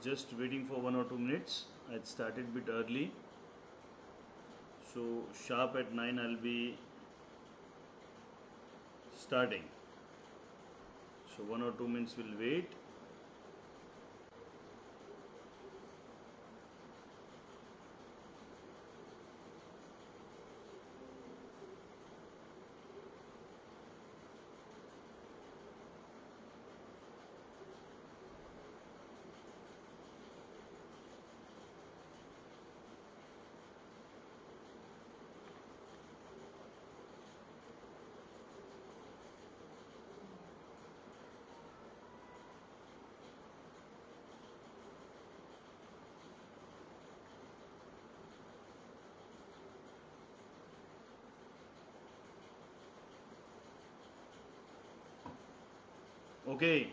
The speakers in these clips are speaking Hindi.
just waiting for 1 or 2 minutes. I started a bit early, so sharp at 9 I'll be starting. So 1 or 2 minutes will wait. Okay,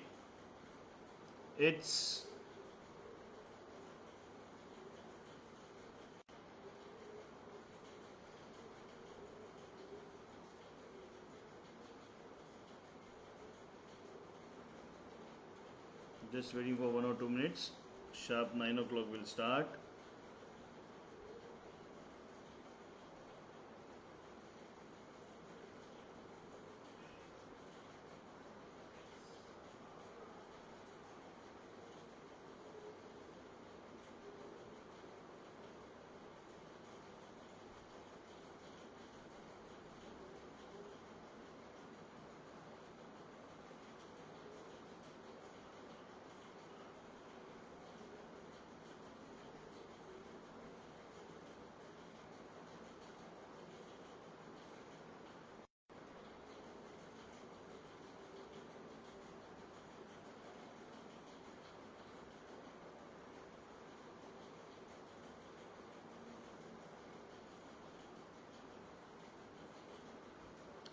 it's just waiting for 1 or 2 minutes. Sharp 9 o'clock will start.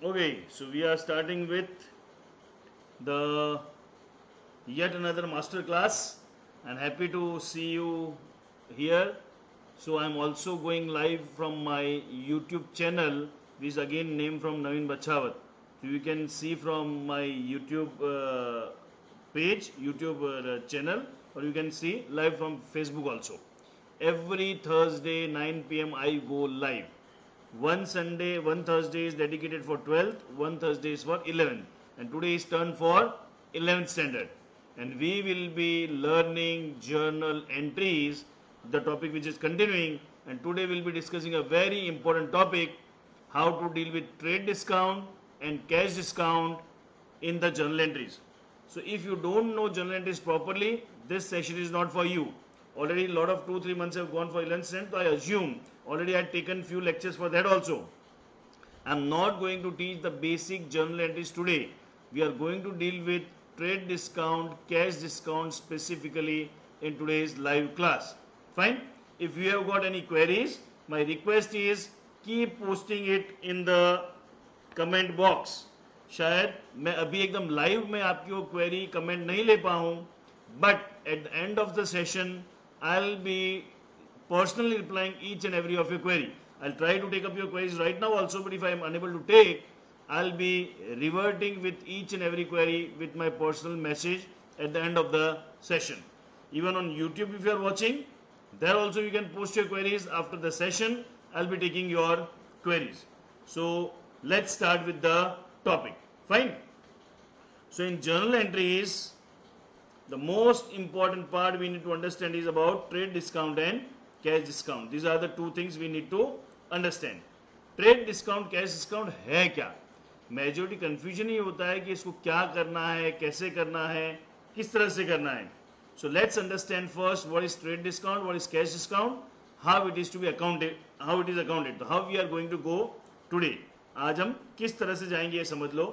Okay, so we are starting with the yet another master class, and happy to see you here. So I'm also going live from my YouTube channel, which is again named from Naveen Bachawat. So you can see from my YouTube page, YouTube channel, or you can see live from Facebook also. Every Thursday 9 p.m. I go live. One Sunday, one Thursday is dedicated for 12th, one Thursday is for 11th, and today is turn for 11th standard. And we will be learning journal entries, the topic which is continuing. And today we'll be discussing a very important topic, how to deal with trade discount and cash discount in the journal entries. So if you don't know journal entries properly, this session is not for you. Already a lot of 2-3 months have gone for 11th standard, so I assume already I had taken few lectures for that also. I am not going to teach the basic journal entries today. We are going to deal with trade discount, cash discount specifically in today's live class. Fine. If you have got any queries, my request is keep posting it in the comment box. शायद मैं अभी एकदम लाइव में आपकी वो क्वेरी कमेंट नहीं ले पाऊँ, but at the end of the session I'll be personally replying each and every of your query. I'll try to take up your queries right now also, but if I am unable to take, I'll be reverting with each and every query with my personal message at the end of the session. Even on YouTube, if you are watching, there also you can post your queries. After the session, I'll be taking your queries. So let's start with the topic. Fine. So in journal entries, the most important part we need to understand is about trade discount and cash discount. These are the two things we need to understand. Trade discount cash discount है क्या? मेजोरिटी कंफ्यूजन ही होता है कि इसको क्या करना है, कैसे करना है, किस तरह से करना है. So let's understand first what is trade discount, what is cash discount, how it is to be accounted, how it is accounted, how we are going to go today. आज हम किस तरह से जाएंगे ये समझ लो.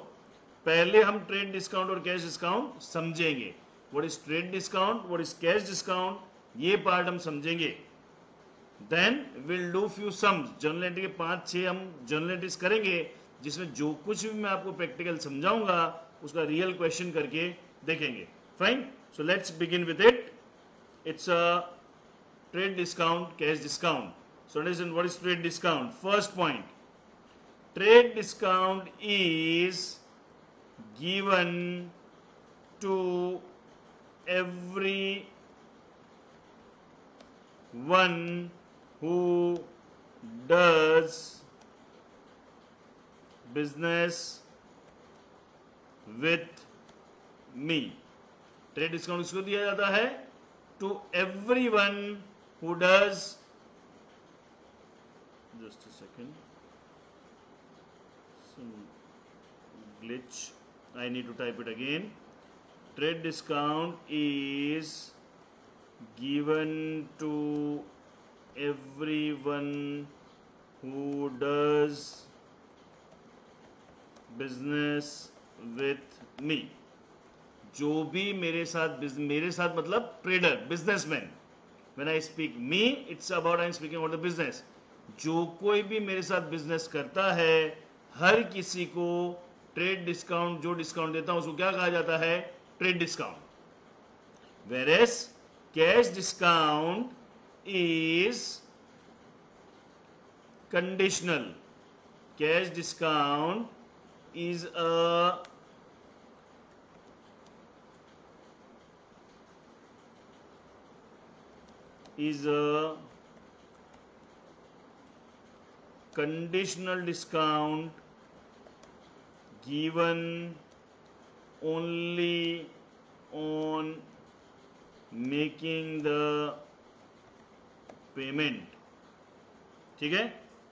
पहले हम ट्रेड डिस्काउंट और कैश डिस्काउंट समझेंगे. What is trade discount, what is cash discount, ये पार्ट हम समझेंगे. Then will do few sums. Journal entry के 5-6 हम जर्नल एंट्रीज करेंगे, जिसमें जो कुछ भी मैं आपको प्रैक्टिकल समझाऊंगा उसका रियल क्वेश्चन करके देखेंगे. Fine. So let's begin with it. It's a trade discount, cash discount. So understand what is trade discount. First point, trade discount is given to every one who does business with me. Trade discount किसको दिया जाता है? To everyone who does, just a second, some glitch, I need to type it again. Trade discount is given to everyone who does business with me। जो भी मेरे साथ मतलब trader, businessman. When I speak me, it's about, I am speaking about the business. जो कोई भी मेरे साथ बिजनेस करता है, हर किसी को ट्रेड डिस्काउंट, जो डिस्काउंट देता हूं उसको क्या कहा जाता है? Trade discount. Whereas cash discount is conditional. Cash discount is a conditional discount given only on making the payment। ठीक है,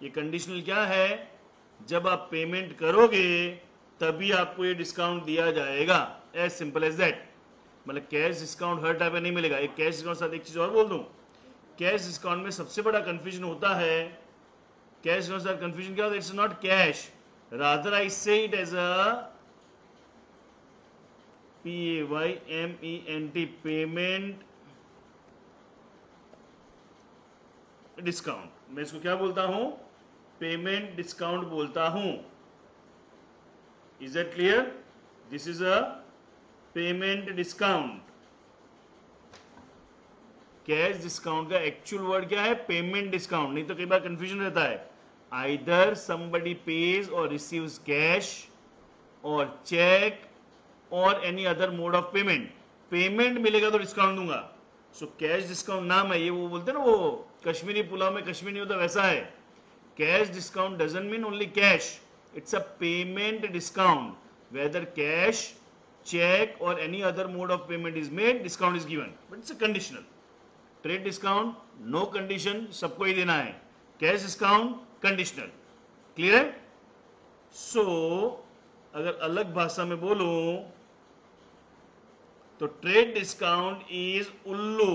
ये कंडीशनल क्या है? जब आप पेमेंट करोगे तभी आपको ये डिस्काउंट दिया जाएगा। As simple as that. मतलब कैश डिस्काउंट हर टाइप में नहीं मिलेगा। एक कैश डिस्काउंट साथ एक चीज और बोल दूं, कैश डिस्काउंट में सबसे बड़ा कंफ्यूजन होता है। कैश डिस्काउंट साथ कंफ्यूजन क्या होता है? It's not cash, rather I say it as a PAYMENT, payment discount. मैं इसको क्या बोलता हूं? पेमेंट डिस्काउंट बोलता हूं। Is that clear? This is a payment discount. Cash discount का एक्चुअल वर्ड क्या है? Payment discount. नहीं तो कई बार कंफ्यूजन रहता है। Either somebody pays or receives cash or check or any other mode of payment। Payment मिलेगा तो डिस्काउंट दूंगा। सो कैश डिस्काउंट नाम है ये, वो बोलते हैं ना, वो कश्मीरी पुलाव में कश्मीरी नहीं होता, वैसा है। Cash discount doesn't mean only cash, it's a payment discount. Whether cash, check or any other mode of payment is made, discount is given, but it's a conditional। Trade discount no condition, सबको ही देना है। Cash discount conditional. क्लियर है? सो अगर अलग भाषा में बोलूं तो ट्रेड डिस्काउंट इज उल्लू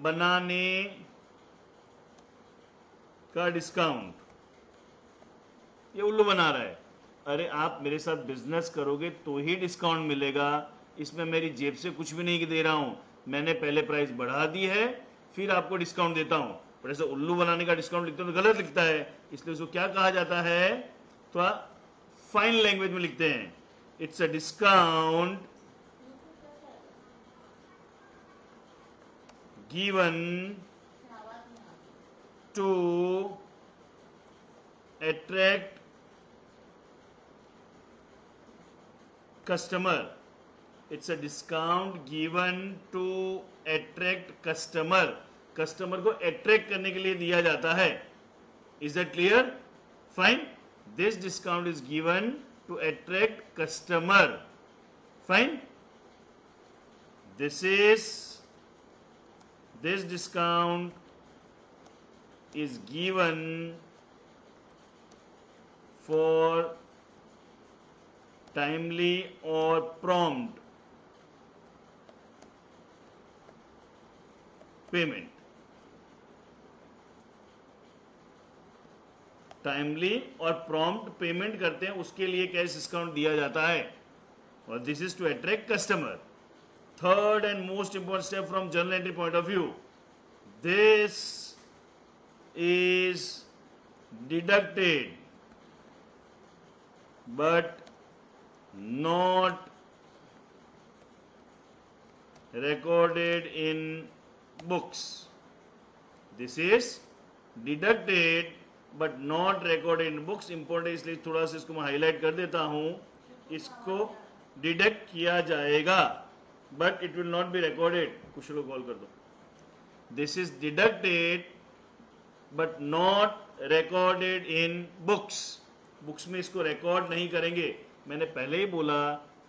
बनाने का डिस्काउंट। ये उल्लू बना रहा है। अरे आप मेरे साथ बिजनेस करोगे तो ही डिस्काउंट मिलेगा, इसमें मेरी जेब से कुछ भी नहीं दे रहा हूं। मैंने पहले प्राइस बढ़ा दी है, फिर आपको डिस्काउंट देता हूं। पर ऐसे उल्लू बनाने का डिस्काउंट लिखते हो तो गलत लिखता है, इसलिए उसको क्या कहा जाता है? थोड़ा फाइन लैंग्वेज में लिखते हैं। It's a discount given to attract customer। It's a discount given to attract customer। Customer को अट्रैक्ट करने के लिए दिया जाता है। Is that clear? Fine. This discount is given to attract customer. Fine. This discount is given for timely or prompt payment। Timely और प्रॉम्प्ट पेमेंट करते हैं उसके लिए कैश डिस्काउंट दिया जाता है, और this is to attract customer. Third and most important step from journal entry point of view, this is deducted but not recorded in books। This is deducted but not recorded in books। Important इसलिए थोड़ा सा इसको मैं हाईलाइट कर देता हूं। इसको डिडक्ट किया जाएगा but it will not be recorded. कुछ लोग कॉल कर दो। This is deducted but not recorded in books. Books में इसको रिकॉर्ड नहीं करेंगे। मैंने पहले ही बोला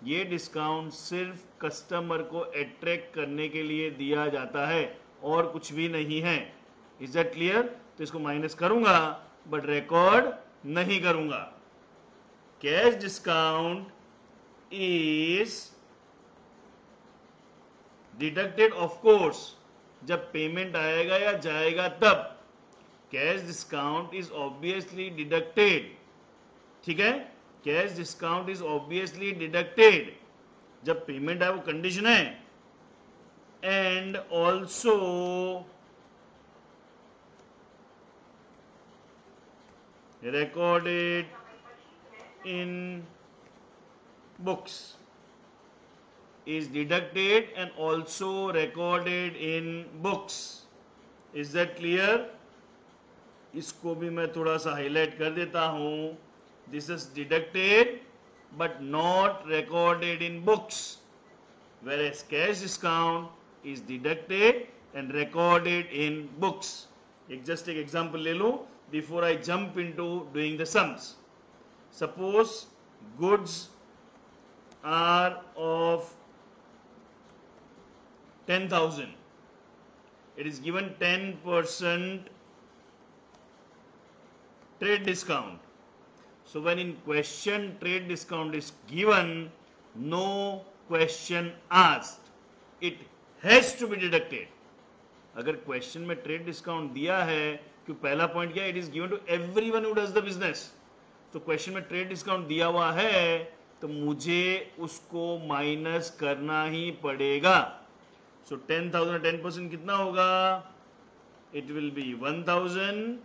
ये डिस्काउंट सिर्फ कस्टमर को अट्रैक्ट करने के लिए दिया जाता है और कुछ भी नहीं है। Is that clear? तो इसको माइनस करूंगा बट रिकॉर्ड नहीं करूंगा। Cash discount is deducted of course जब पेमेंट आएगा या जाएगा तब। Cash discount is obviously deducted, ठीक है, cash discount is obviously deducted जब पेमेंट आए, वो कंडीशन है। And also recorded in books, is deducted and also recorded in books. Is that clear? इसको भी मैं थोड़ा सा हाईलाइट कर देता हूं। This is deducted but not recorded in books, whereas cash discount is deducted and recorded in books. Just एक example ले लो before I jump into doing the sums. Suppose goods are of 10,000. It is given 10% trade discount. So when in question trade discount is given, no question asked, it has to be deducted. अगर क्वेश्चन में ट्रेड डिस्काउंट दिया है, क्यों पहला पॉइंट क्या है, it is given to everyone who does the business. तो क्वेश्चन में ट्रेड डिस्काउंट दिया हुआ है तो मुझे उसको माइनस करना ही पड़ेगा। सो 10,000 10% कितना होगा? It will B 1,000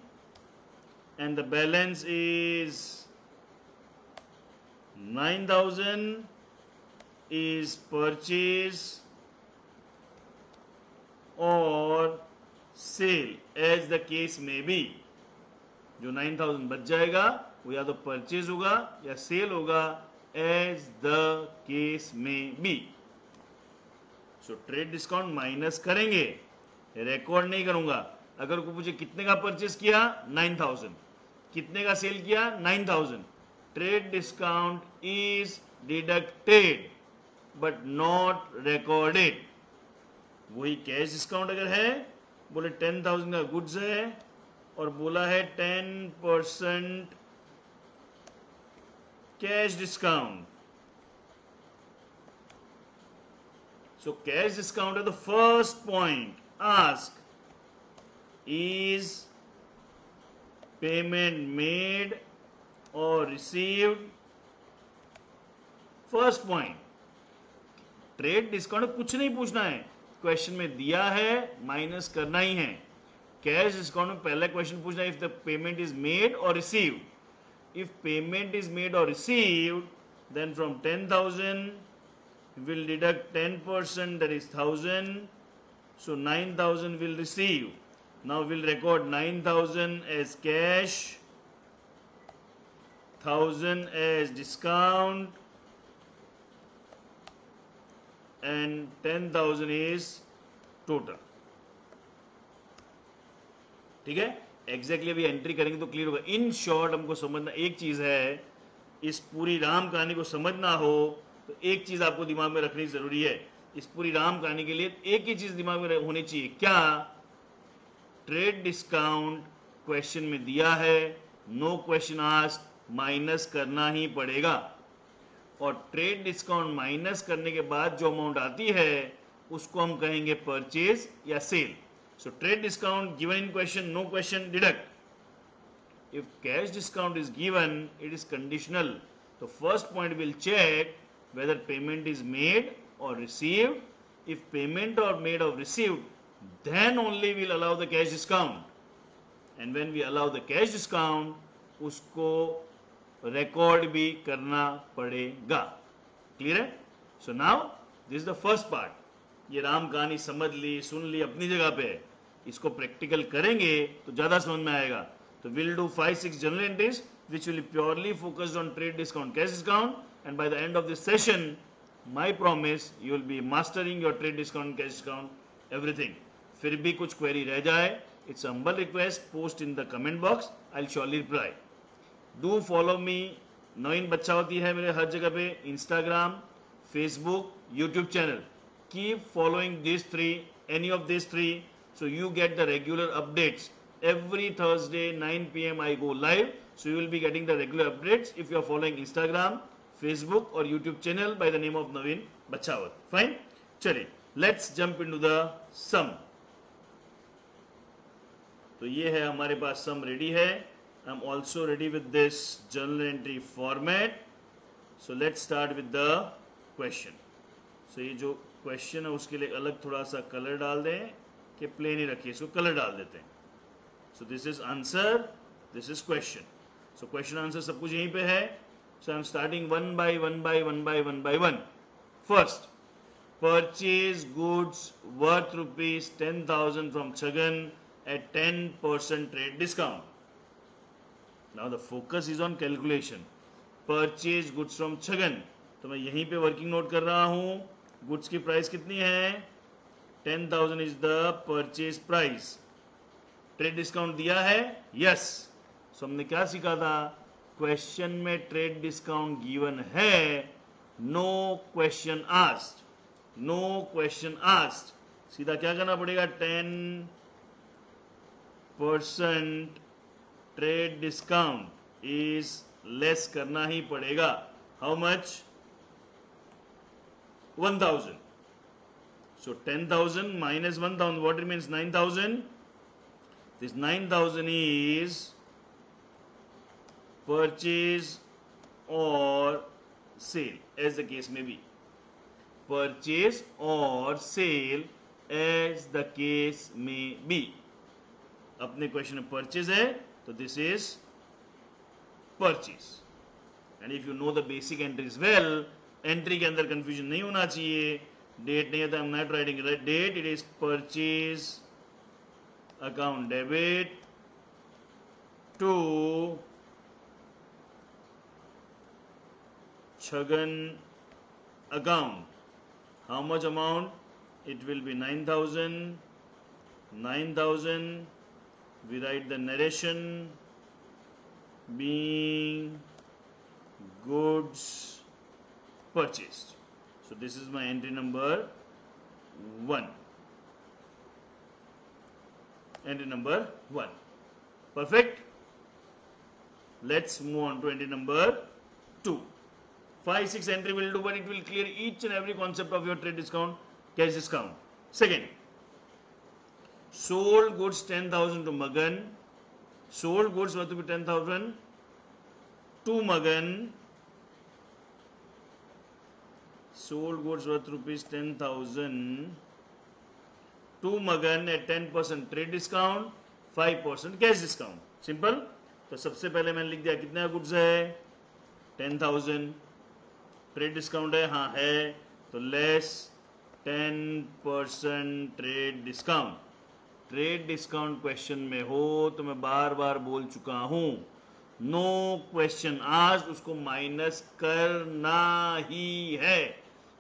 and the balance is 9,000 is purchase और सेल एज द केस में बी। जो 9,000 बच जाएगा वो या तो परचेज होगा या सेल होगा, एज द केस में बी। सो ट्रेड डिस्काउंट माइनस करेंगे, रिकॉर्ड नहीं करूंगा। अगर को पूछे कितने का परचेज किया, 9,000, कितने का सेल किया, 9,000, trade discount is deducted but not recorded. वही कैश डिस्काउंट अगर है, बोले 10,000 का गुड्स है और बोला है 10% cash discount. So cash discount है the first point. Ask, is payment made और received? First point. Trade discount कुछ नहीं पूछना है, क्वेश्चन में दिया है, माइनस करना ही है। कैश डिस्काउंट में पहला क्वेश्चन पूछना है, if the payment is made और received. If payment is made और received, then from 10,000 will deduct 10%, that is 1,000, so 9,000 will receive. Now we'll record 9,000 as cash, 1,000 as discount, and 10,000 is total. ठीक है, एग्जैक्टली अभी एंट्री करेंगे तो क्लियर होगा। इन शॉर्ट हमको समझना एक चीज है, इस पूरी राम कहानी को समझना हो तो एक चीज आपको दिमाग में रखनी जरूरी है। इस पूरी राम कहानी के लिए एक ही चीज दिमाग में होनी चाहिए, क्या? ट्रेड डिस्काउंट क्वेश्चन में दिया है, नो क्वेश्चन आस्क्ड, माइनस करना ही पड़ेगा। और ट्रेड डिस्काउंट माइनस करने के बाद जो अमाउंट आती है उसको हम कहेंगे परचेज या sale. So trade discount given in question, no question, deduct. If cash discount is given, it is conditional. तो first point will check whether payment is made or received. If payment or made or received, then only we'll allow the cash discount. And when we allow the cash discount, उसको record भी करना पड़ेगा। Clear है? So now this is the first part. ये राम कहानी समझ ली, सुन ली, अपनी जगह पे है। इसको प्रैक्टिकल करेंगे तो ज्यादा समझ में आएगा। तो we'll do 5-6 journal entries which will be purely focused on trade discount, cash discount. And by the end of this session, my promise, you will be mastering your trade discount, cash discount, everything. फिर भी कुछ क्वेरी रह जाए, it's humble request, post in the comment box, I will surely reply. Do follow me. Naveen Bachhawati है मेरे हर जगह पे, Instagram, Facebook, YouTube channel. Keep following this three, any of this three, so you get the regular updates. Every Thursday 9 p.m. I go live, so you will be getting the regular updates if you are following Instagram, Facebook or YouTube channel by the name of Naveen Bachawat. Fine? चलिए, let's jump into the sum. तो ये है हमारे पास sum ready है. I'm also ready with this journal entry format. So let's start with the question. So ये जो question है उसके लिए अलग थोड़ा सा कलर डाल दें कि प्लेन ही रखिए, इसको कलर डाल देते हैं. So this is answer, this is question. So question answer सब कुछ यहीं पे है. So I am starting one by one by one by one by one. First, purchase goods worth rupees 10,000 from Chagan at 10% trade discount. Now the focus is on calculation. Purchase goods from Chagan, तो मैं यहीं पे वर्किंग नोट कर रहा हूं. गुड्स की प्राइस कितनी है? 10,000 is the purchase price. Trade discount दिया है? यस. सो हमने क्या सीखा था? क्वेश्चन में ट्रेड डिस्काउंट गिवन है, no question asked. No question asked. सीधा क्या करना पड़ेगा? 10% ट्रेड डिस्काउंट इज लेस करना ही पड़ेगा. How much? 1,000. So 10,000 minus 1,000, what remains? 9,000. This 9,000 is purchase or sale, as the case may be. Purchase or sale, as the case may be. अपने क्वेश्चन में परचेज है, तो this is purchase. And if you know the basic entries well, entry के अंदर कंफ्यूजन नहीं होना चाहिए. डेट नहीं है तो I am not writing date, it is purchase account debit to Chhagan account. How much amount? It will be 9,000. 9,000. We write the narration being goods purchased. So this is my entry number 1. Entry number 1. Perfect. Let's move on to entry number 2. 5, 6 entry will do, but it will clear each and every concept of your trade discount, cash discount. Second, sold goods 10,000 to Magan. Sold goods worth to be 10,000 to Magan. Sold goods worth rupees 10,000 to Magan at 10% trade discount, 5% cash discount. Simple. तो सबसे पहले मैंने लिख दिया कितना गुड्स है? 10,000. ट्रेड डिस्काउंट है? हाँ है. तो less 10% trade discount. Trade discount question में हो तो मैं बार बार बोल चुका हूं, नो क्वेश्चन आस्क्ड, उसको माइनस करना ही है.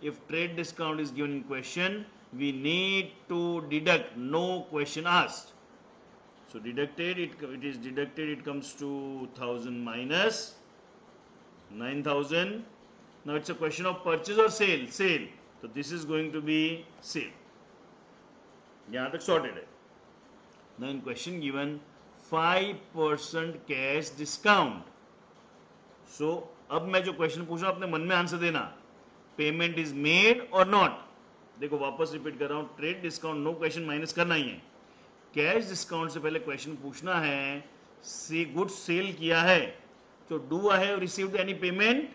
If trade discount is given in question, we need to deduct, no question asked. So deducted, it is deducted, it comes to 1,000 minus 9,000. Now it's a question of purchase or sale. Sale. So this is going to be sale. यहाँ तक sorted है. Now in question given 5% cash discount. So अब मैं जो क्वेश्चन पूछ रहा हूं अपने मन में आंसर देना. पेमेंट इज मेड और नॉट. देखो वापस रिपीट कर रहा हूं, trade discount no question minus करना ही है. कैश डिस्काउंट से पहले क्वेश्चन पूछना है, सी गुड्स सेल किया है तो do I have received any payment?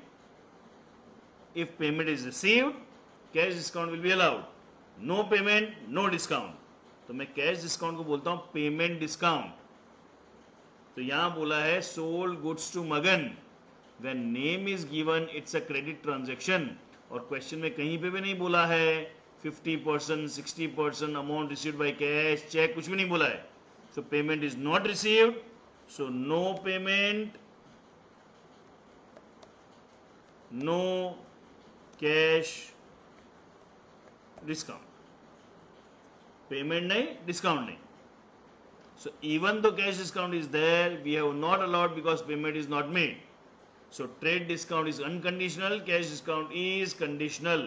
If payment is received, cash discount will be allowed. No payment, no discount. तो मैं कैश डिस्काउंट को बोलता हूं पेमेंट डिस्काउंट. तो यहां बोला है sold goods to Magan. When name is given it's a credit transaction. और क्वेश्चन में कहीं पे भी नहीं बोला है 50%, 60% amount received by cash, cheque, कुछ भी नहीं बोला है. So payment is not received, so no payment, no cash discount. Payment नहीं, डिस्काउंट नहीं. So even though cash discount is there, we have not allowed because payment is not made. So trade discount is unconditional, cash discount is conditional.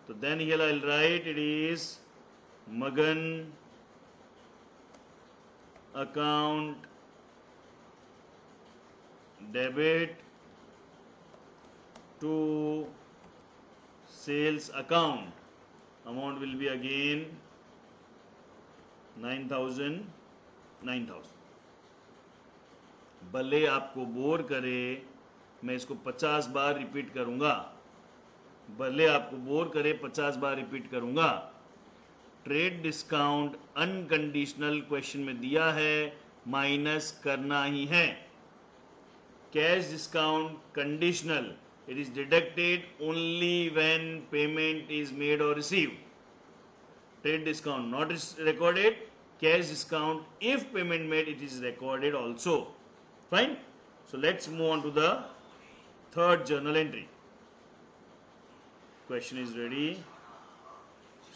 So then here I'll write it is Magan account debit to sales account. Amount will be again 9,000. भले आपको बोर करे, मैं इसको 50 बार रिपीट करूंगा. भले आपको बोर करे 50 बार रिपीट करूंगा. ट्रेड डिस्काउंट अनकंडीशनल क्वेश्चन में दिया है, माइनस करना ही है. Cash discount conditional, it is deducted only when payment is made और received. Trade discount not recorded. Cash discount, if payment made, it is recorded also. Fine. So let's move on to the third journal entry. Question is ready.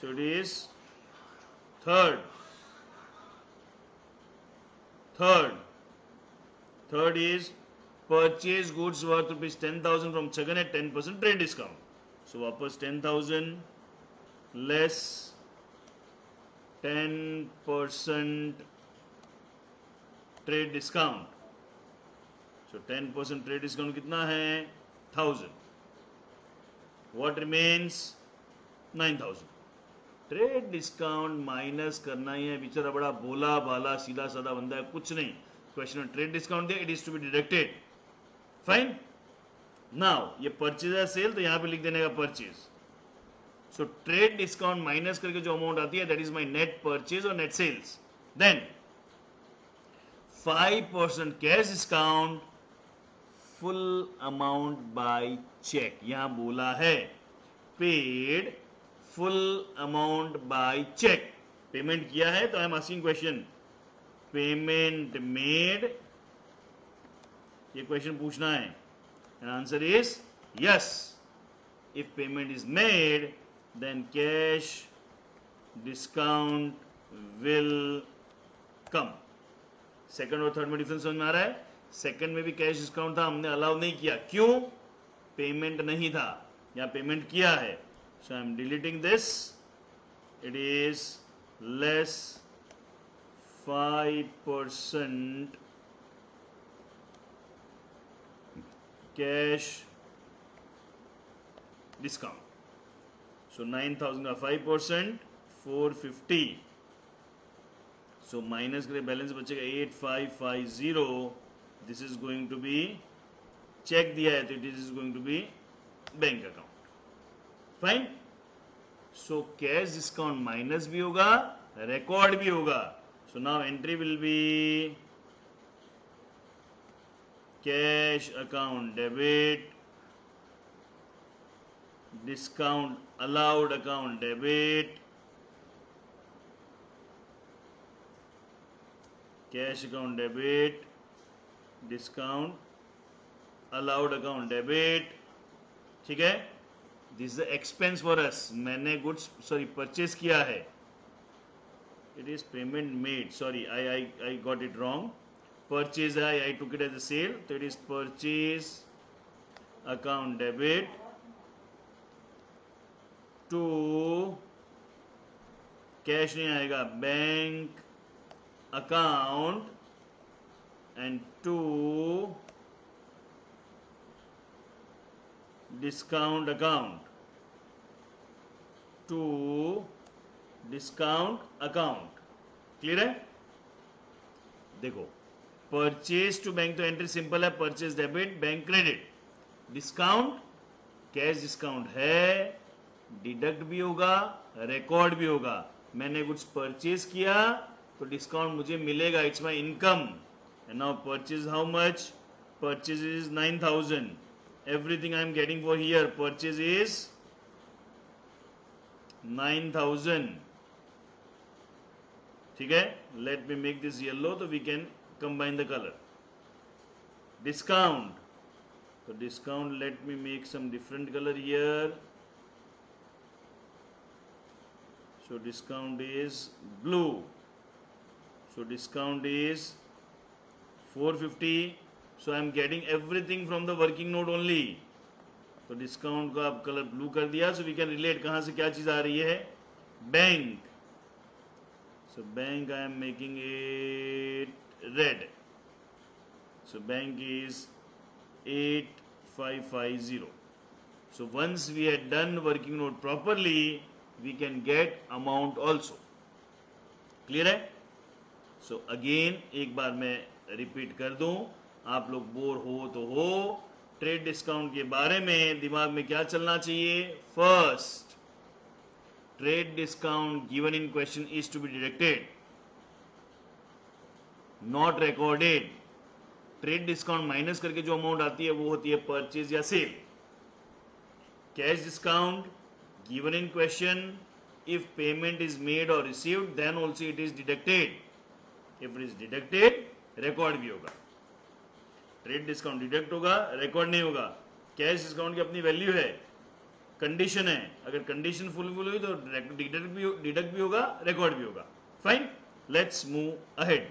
So it is third is purchase goods worth rupees 10,000 from Chagan at 10% trade discount. So वापस 10,000 less 10% trade discount. So 10% trade discount कितना है? 1,000. What remains? 9,000. Trade discount minus करना ही है. बेचारा बड़ा भोला भाला सीधा साधा बंदा है, कुछ नहीं. क्वेश्चन में ट्रेड डिस्काउंट दिया, it is to be deducted. Fine. Now ये परचेज है सेल, तो यहां पे लिख देने का purchase. So trade discount minus करके जो अमाउंट आती है, that is my net purchase और net sales. Then 5% cash discount, full amount by cheque. यहां बोला है paid full amount by cheque. Payment किया है, तो I am asking question, payment made, ये क्वेश्चन पूछना है. And answer is yes. If payment is made, then cash discount will come. Second और थर्ड में डिफरेंस समझ में आ रहा है. सेकंड में भी कैश डिस्काउंट था, हमने अलाउ नहीं किया. क्यों? पेमेंट नहीं था. यहां पेमेंट किया है. So I am deleting this. It is less 5% cash discount. So 9,000 का 5%, 450. So minus के बैलेंस बचेगा 8550. This is going to be, cheque दिया है तो it is going to be bank account. Fine. So cash discount minus भी होगा, रिकॉर्ड भी होगा. So now entry will be cash account debit, discount allowed account debit, cash account debit, discount allowed account debit. ठीक है. This is expense for us. मैंने गुड्स परचेज किया है. It is payment made. Sorry, I got it wrong. Purchase है, I took it as a sale, तो it is purchase account debit to, cash नहीं आएगा, bank account, and to discount account. To discount account. Clear है? देखो, परचेज टू बैंक तो एंट्री सिंपल है, purchase debit, bank credit. Discount cash discount है, डिडक्ट भी होगा, रिकॉर्ड भी होगा. मैंने कुछ परचेज किया तो डिस्काउंट मुझे मिलेगा, it's my income. And now purchase how much? Purchase is 9,000. Everything I am getting for here, purchase is 9,000. ठीक है. Let me make this yellow so we can combine the color. Discount. So discount, let me make some different color here. So discount is blue. So discount is 450. So I am getting everything from the working note only. तो डिस्काउंट का आप कलर ब्लू कर दिया. So we can relate कहाँ से क्या चीज आ रही है. Bank. So bank I am making it red. So bank is 8550. So once we had done working note properly, we can get amount also. Clear है? So again एक बार मैं रिपीट कर दूं, आप लोग बोर हो तो हो. ट्रेड डिस्काउंट के बारे में दिमाग में क्या चलना चाहिए. First, trade discount given in question is to be deducted, not recorded. Trade discount minus करके जो अमाउंट आती है वो होती है परचेज या sale. Cash discount given in question, if payment is made or received then also it is deducted. If it is deducted, record भी होगा. ट्रेड डिस्काउंट डिडक्ट होगा, रिकॉर्ड नहीं होगा. कैश डिस्काउंट की अपनी वैल्यू है, कंडीशन है. अगर कंडीशन फुलफिल हुई तो डिडक्ट भी होगा, रिकॉर्ड भी होगा. Fine, let's move ahead.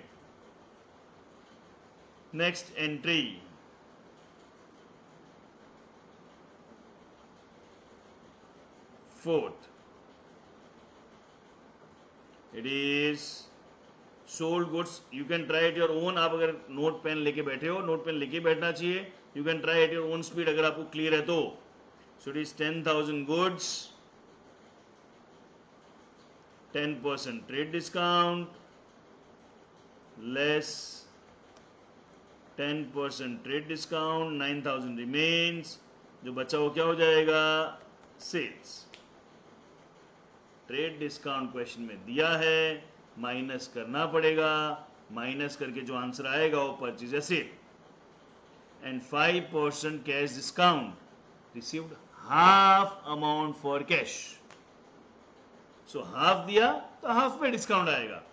Next entry. Fourth, it is sold goods. You can try at your own. आप अगर नोट पेन लेके बैठे हो, नोट पेन लेके बैठना चाहिए. You can try at your own speed अगर आपको क्लियर है तो. So it is 10,000 goods, 10% trade discount, less 10% trade discount, 9,000 remains. जो बचा वो क्या हो जाएगा. सेल्स. ट्रेड डिस्काउंट क्वेश्चन में दिया है, माइनस करना पड़ेगा. माइनस करके जो आंसर आएगा वो परचेज या sale. And 5% cash discount, received half amount for cash. So half दिया तो हाफ पे डिस्काउंट आएगा.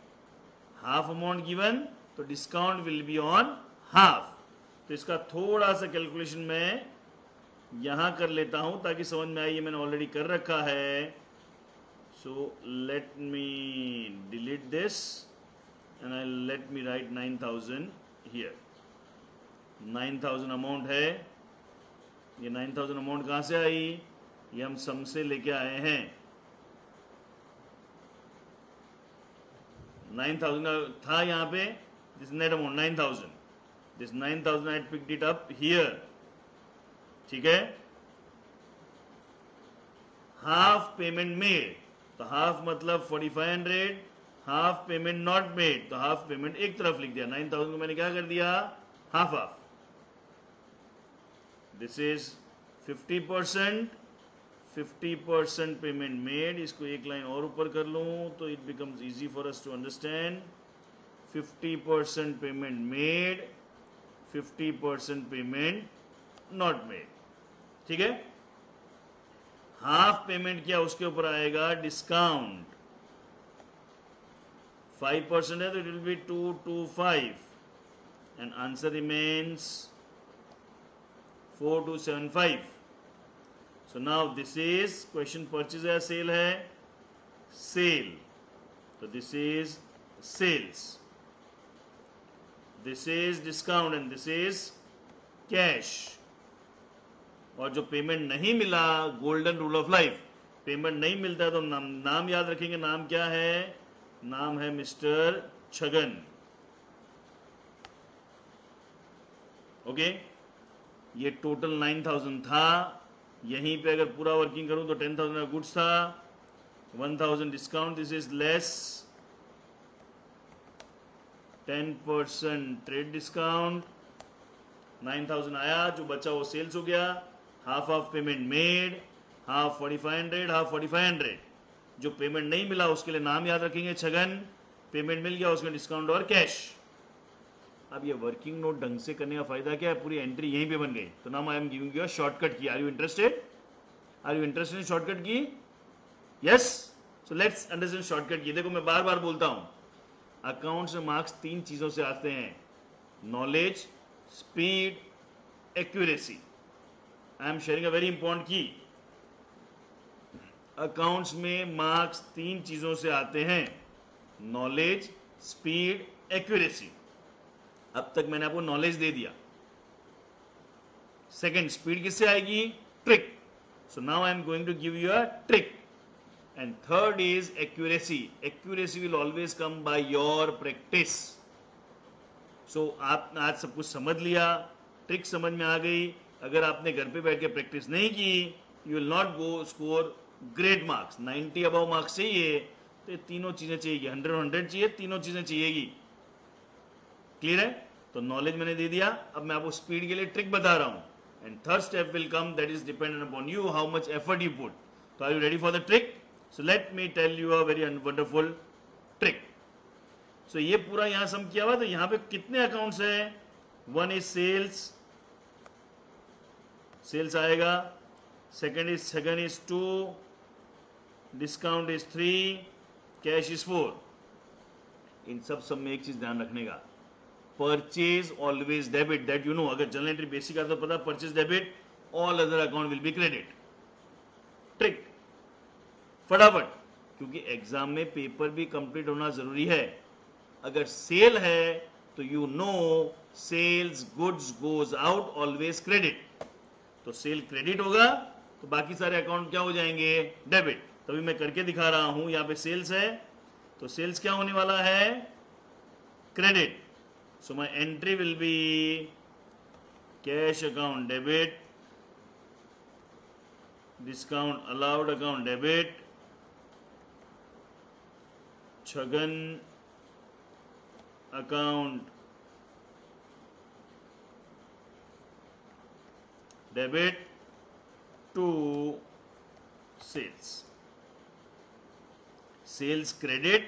हाफ अमाउंट गिवन तो discount will be on half. तो इसका थोड़ा सा कैलकुलेशन मैं यहां कर लेता हूं ताकि समझ में आए. ये मैंने ऑलरेडी कर रखा है. So let me delete this and let me write 9,000 here. 9,000 amount है. ये 9,000 अमाउंट कहाँ से आई. ये हम सम से लेके आए हैं. 9,000 था यहाँ पे. This net amount 9,000. This 9,000 I picked it up here. ठीक है. हाफ पेमेंट मेड, तो हाफ मतलब 4,500. हाफ पेमेंट नॉट मेड, तो हाफ पेमेंट एक तरफ लिख दिया. 9,000 को मैंने क्या कर दिया, half half. This is 50%. 50% payment made. इसको एक लाइन और ऊपर कर लूं तो it becomes easy for us to understand. 50% payment made, 50% payment not made. ठीक है. हाफ पेमेंट किया उसके ऊपर आएगा डिस्काउंट. 5% है तो it will be 225 and answer remains 4275. So now this is question purchase या सेल है. सेल, तो this is sales. This is discount and this is cash. और जो पेमेंट नहीं मिला, golden rule of life, payment नहीं मिलता है तो नाम याद रखेंगे. नाम क्या है, नाम है मिस्टर छगन. ओके. ये टोटल 9,000 था. यहीं पे अगर पूरा वर्किंग करूं तो 10,000 का गुड्स था, 1,000 discount. This is less 10% trade discount. 9,000 आया, जो बचा वो सेल्स हो गया. Half of payment made, half 4,500, half 4,500. जो पेमेंट नहीं मिला उसके लिए नाम याद रखेंगे छगन. पेमेंट मिल गया उसमें डिस्काउंट और कैश. अब ये वर्किंग नोट ढंग से करने का फायदा क्या है, पूरी एंट्री यहीं पे बन गई. तो now I am giving you a shortcut की. Are you interested? Are you interested in shortcut की? Yes. So let's understand shortcut की. देखो मैं बार बार बोलता हूं, अकाउंट्स में मार्क्स 3 चीजों से आते हैं. Knowledge, speed, accuracy. I am sharing a very important key. Accounts में मार्क्स 3 चीजों से आते हैं, नॉलेज, स्पीड, एक्यूरेसी। अब तक मैंने आपको नॉलेज दे दिया। सेकंड, स्पीड किससे आएगी? Trick. So now I am going to give you a trick. And third is accuracy. Accuracy will always come by your practice. So आप आज सब कुछ समझ लिया, ट्रिक समझ में आ गई। अगर आपने घर पे बैठ के प्रैक्टिस नहीं की, you will not go score great marks. 90 above marks चाहिए तो ये तीनों चीजें चाहिए, 100 चाहिए, तीनों चीजें चाहिएगी। क्लियर है? तो नॉलेज मैंने दे दिया, अब मैं आपको स्पीड के लिए ट्रिक बता रहा हूं। And third step will come, that is dependent upon you, how much effort you put. तो are you ready for the trick? So let me tell you a very wonderful trick. So ये पूरा यहां सम किया हुआ, तो यहां पे कितने अकाउंट्स है? वन इज सेल्स, सेल्स आएगा। Second is 2, discount is 3, cash is 4। इन सब में एक चीज ध्यान रखने का, purchase always debit, that you know. अगर जनरल एंट्री बेसिक आता तो पता, purchase debit, all other account will be credit. Trick फटाफट, क्योंकि एग्जाम में पेपर भी कंप्लीट होना जरूरी है। अगर सेल है तो you know sales goods goes out always credit. तो सेल क्रेडिट होगा तो बाकी सारे अकाउंट क्या हो जाएंगे? डेबिट। तभी मैं करके दिखा रहा हूं, यहां पे सेल्स है तो सेल्स क्या होने वाला है? Credit. So my entry will be cash account debit, discount allowed account debit, Chhagan account debit to sales. Sales credit,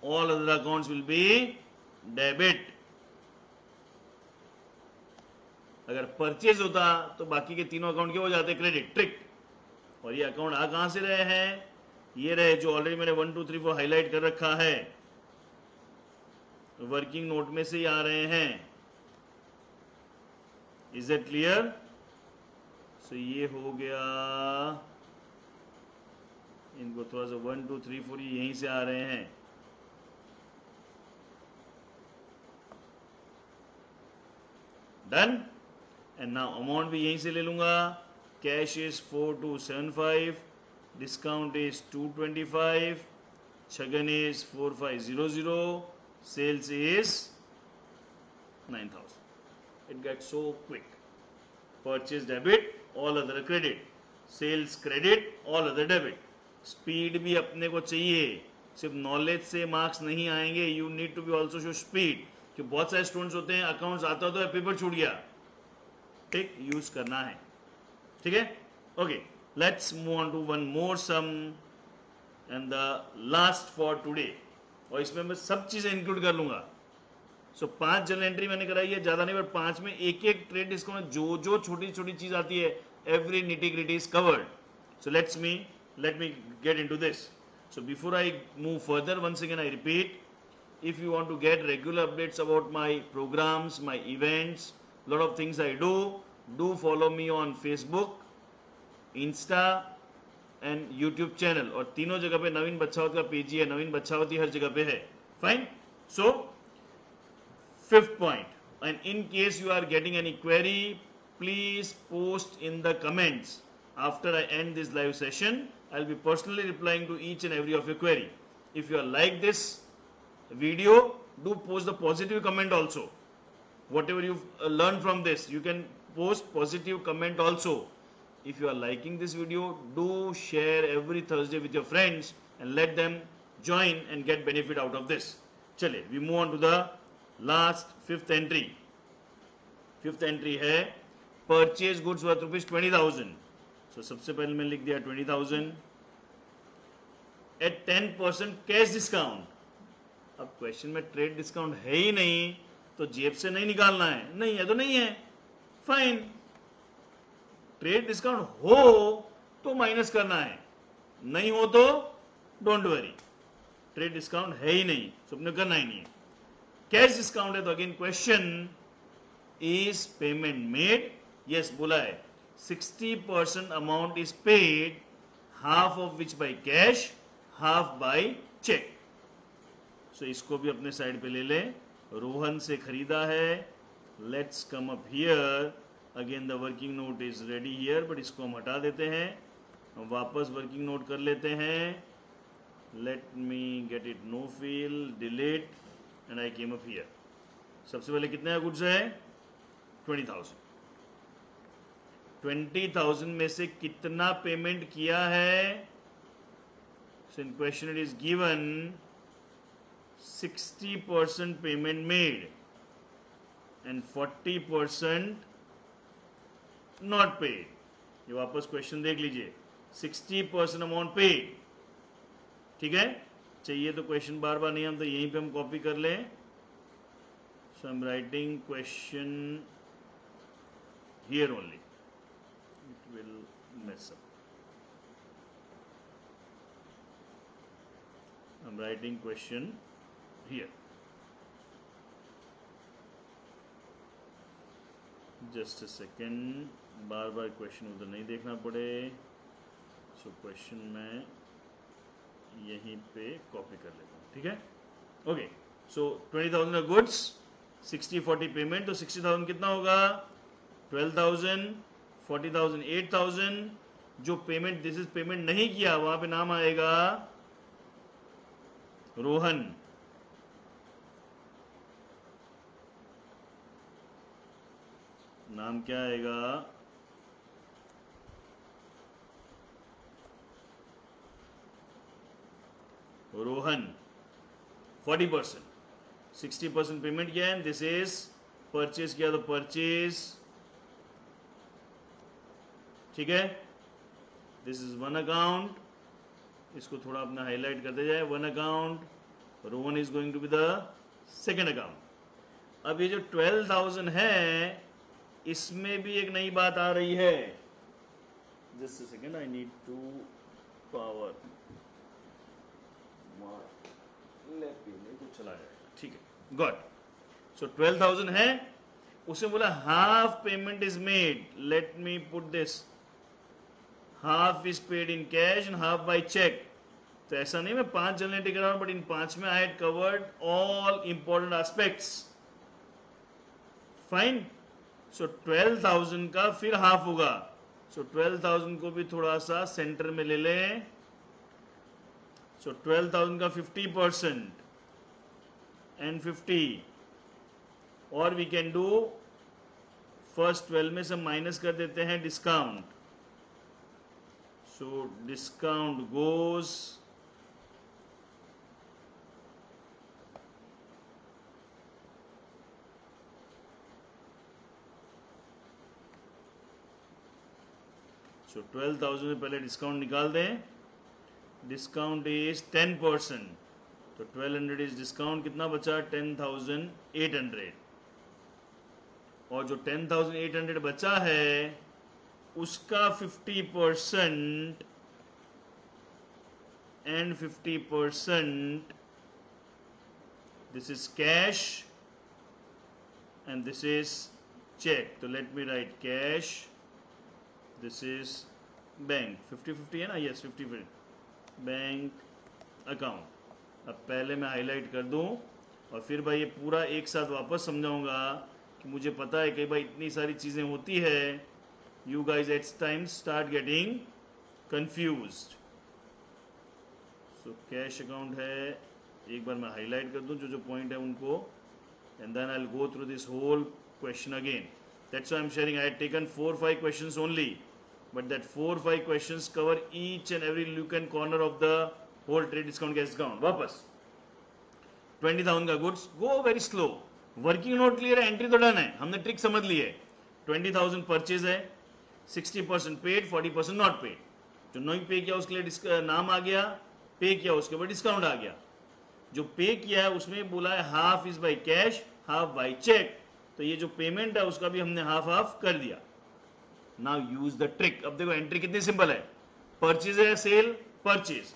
all other accounts will be debit. अगर परचेज होता तो बाकी के तीनों अकाउंट क्या हो जाते? क्रेडिट। ट्रिक। और ये अकाउंट आ कहां से रहे हैं? ये रहे जो ऑलरेडी मैंने 1 2 3 4 हाईलाइट कर रखा है, वर्किंग नोट में से ही आ रहे हैं। Is it clear? सो ये हो गया, इनको थोड़ा सा 1 2 3 4 यहीं से आ रहे हैं। डन। एंड नाउ अमाउंट भी यहीं से ले लूंगा। Cash is 4275, discount is 225, Chhagan is 4500, sales is 9000. It gets so quick. Purchase debit, all other credit. Sales credit, all other debit. Speed भी अपने को चाहिए, सिर्फ नॉलेज से मार्क्स नहीं आएंगे, you need to be also show speed. कि बहुत सारे स्टूडेंट्स होते हैं अकाउंट्स आता तो पेपर छूट गया, ठीक, यूज करना है। ठीक है, okay, let's move on to one more sum and the last for today. और इसमें मैं सब चीजें इंक्लूड कर लूंगा। सो 5 जनरल एंट्री मैंने कराई है, ज्यादा नहीं, पर 5 में एक एक ट्रेड डिस्काउंट, जो जो छोटी छोटी चीज आती है, every nitty gritty is covered. So let me get into this. So before I move further, once again I repeat, if you want to get regular updates about my programs, my events, lot of things I do follow me on Facebook, Insta and YouTube channel. और तीनों जगह पे नवीन बच्छावत का पेज ही है, नवीन बच्छावती हर जगह पे है। Fine. So 5th point, and in case you are getting any query, please post in the comments. After I end this live session, I'll be personally replying to each and every of your query. If you are like this video, do post the positive comment also. Whatever you've learned from this, you can post positive comment also. If you are liking this video, do share every Thursday with your friends and let them join and get benefit out of this. चलिए, we move on to the last 5th entry. 5th entry है purchase goods worth ₹20,000. So सबसे पहले मैं लिख दिया 20,000 at 10% कैश डिस्काउंट। अब क्वेश्चन में ट्रेड डिस्काउंट है ही नहीं तो जेब से नहीं निकालना है, नहीं है तो नहीं है, फाइन। ट्रेड डिस्काउंट हो तो माइनस करना है, नहीं हो तो डोंट वरी, ट्रेड डिस्काउंट है ही नहीं, सबने करना ही नहीं है। कैश डिस्काउंट है तो again question, is payment made? Yes बोला है, 60% amount is paid, half of which by cash, half by cheque. So इसको भी अपने साइड पे ले लें। रोहन से खरीदा है, let's come up here. Again the working note is ready here, but इसको हम हटा देते हैं। हम वापस वर्किंग नोट कर लेते हैं। Let me get it, no feel, delete, and I came up here. सबसे पहले कितने गुड्स है? 20,000। 20,000 में से कितना पेमेंट किया है? So in question it is given 60% payment made and 40% not paid. ये वापस क्वेश्चन देख लीजिए, 60% अमाउंट पेड, ठीक है। चाहिए तो क्वेश्चन बार बार नहीं, हम तो यहीं पे हम कॉपी कर लें। So I am writing question here only, it will mess up. I am writing question here, just a second, बार बार क्वेश्चन उधर नहीं देखना पड़े। सो क्वेश्चन मैं यहीं पे कॉपी कर लेता हूँ, ठीक है। ओके, सो 20,000 का गुड्स, 60-40 पेमेंट, तो 60,000 कितना होगा? 12,000, 40,000 8,000। जो पेमेंट, दिस इज पेमेंट नहीं किया, वहां पे नाम आएगा रोहन। नाम क्या आएगा? रोहन। 40%, 60% पेमेंट किया है, दिस इज परचेज किया तो परचेज, ठीक है। दिस इज वन अकाउंट, इसको थोड़ा अपना हाईलाइट करते जाए। One account, Rohan is going to be the second account. अब ये जो 12,000 है, इसमें भी एक नई बात आ रही है। Just a second, I need to power नहीं तो चला जाएगा, ठीक है, गॉड। सो 12,000 है, उसे बोला half payment is made, let me put this, half is paid in cash and half by cheque. तो ऐसा नहीं मैं 5 जनरेट कर रहा हूं, बट इन 5 में I had covered all important aspects, fine. So 12,000 का फिर हाफ होगा। सो 12,000 को भी थोड़ा सा सेंटर में ले लें। सो 12,000 का 50% एंड 50, और वी कैन डू फर्स्ट 12 में से माइनस कर देते हैं discount. So discount goes so 12,000 में पहले डिस्काउंट निकाल दें। डिस्काउंट इज 10%, तो 1200 इज डिस्काउंट, कितना बचा? 10,800। और जो 10,800 बचा है उसका 50% and 50%, this is cash and this is cheque. तो let me write cash, this is bank. 50-50 है ना? Yes, 50 bank account. अब पहले मैं हाईलाइट कर दूं और फिर भाई ये पूरा एक साथ वापस समझाऊंगा कि मुझे पता है कई बार इतनी सारी चीज़ें होती है, you guys at times start getting confused. So cash account है, एक बार मैं हाईलाइट कर दूं जो जो पॉइंट है उनको, and then I will go through this whole question again. That's why I am sharing, I had taken 4-5 questions only, but that 4-5 questions cover each and every nook and corner of the whole trade discount cash discount। वापस 20,000 का goods, go very slow. Working note clear है, एंट्री तो डन है, हमने ट्रिक समझ ली है। 20,000 परचेज है, 60% पेड, 40% नॉट पेड। जो नहीं पे किया उसके लिए नाम आ गया, पे किया उसके बाद डिस्काउंट आ गया। जो पे किया है उसमें बोला है half is by cash, half by cheque, तो ये जो पेमेंट है उसका भी हमने हाफ हाफ कर दिया। Now use the trick. अब देखो एंट्री कितनी सिंपल है, परचेज है, सेल, परचेज।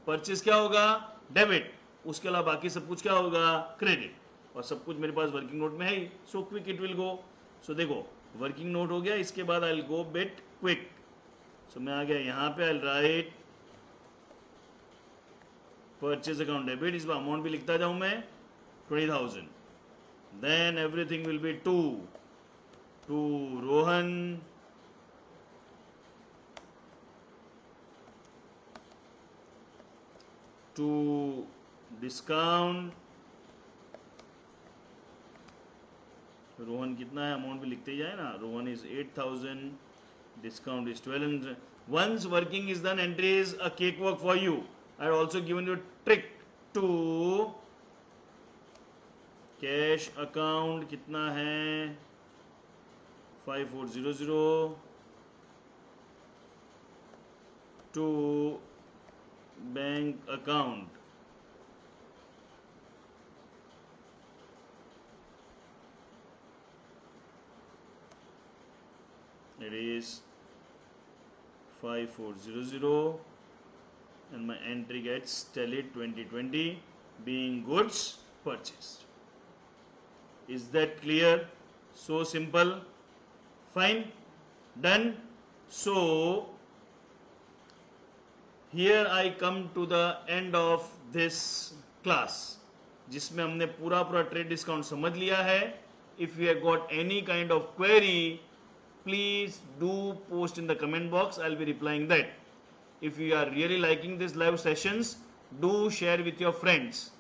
परचेज क्या होगा? डेबिट। उसके अलावा बाकी सब कुछ क्या होगा? क्रेडिट। और सब कुछ मेरे पास वर्किंग नोट में है ही, so quick it will go. So देखो वर्किंग नोट हो गया, इसके बाद I will go bit quick. So मैं आ गया यहाँ पे, I will write purchase account debit, इस पर अमाउंट भी लिखता जाऊं मैं 20,000. Then everything will be to Rohan, to discount. Rohan कितना है, अमाउंट भी लिखते ही जाए ना. Rohan is 8,000, discount is 1200. Once working is done, entry is a cakewalk for you. I had also given you a trick to cash account कितना है 5400 to bank account. It is 5400 and my entry gets tally 2020 being goods purchased. Is that clear? So simple. Fine. Done. So here I come to the end of this class, जिसमें हमने पूरा ट्रेड डिस्काउंट समझ लिया है. If you have got any kind of query, please do post in the comment box. I'll be replying that. If you are really liking these live sessions, do share with your friends.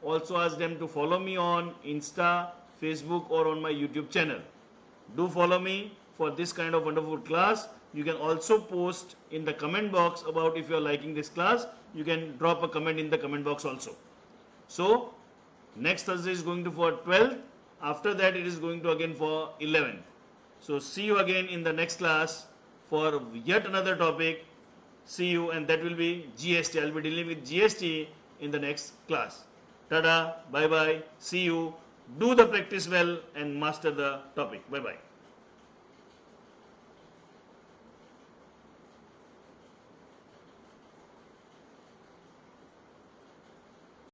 Also ask them to follow me on Insta, Facebook or on my YouTube channel. Do follow me for this kind of wonderful class. You can also post in the comment box about if you are liking this class. You can drop a comment in the comment box also. So next Thursday is going to for 12th. After that it is going to again for 11th. So see you again in the next class for yet another topic. See you, and that will be GST. I'll be dealing with GST in the next class. Tada, bye bye, see you. Do the practice well and master the topic. Bye bye.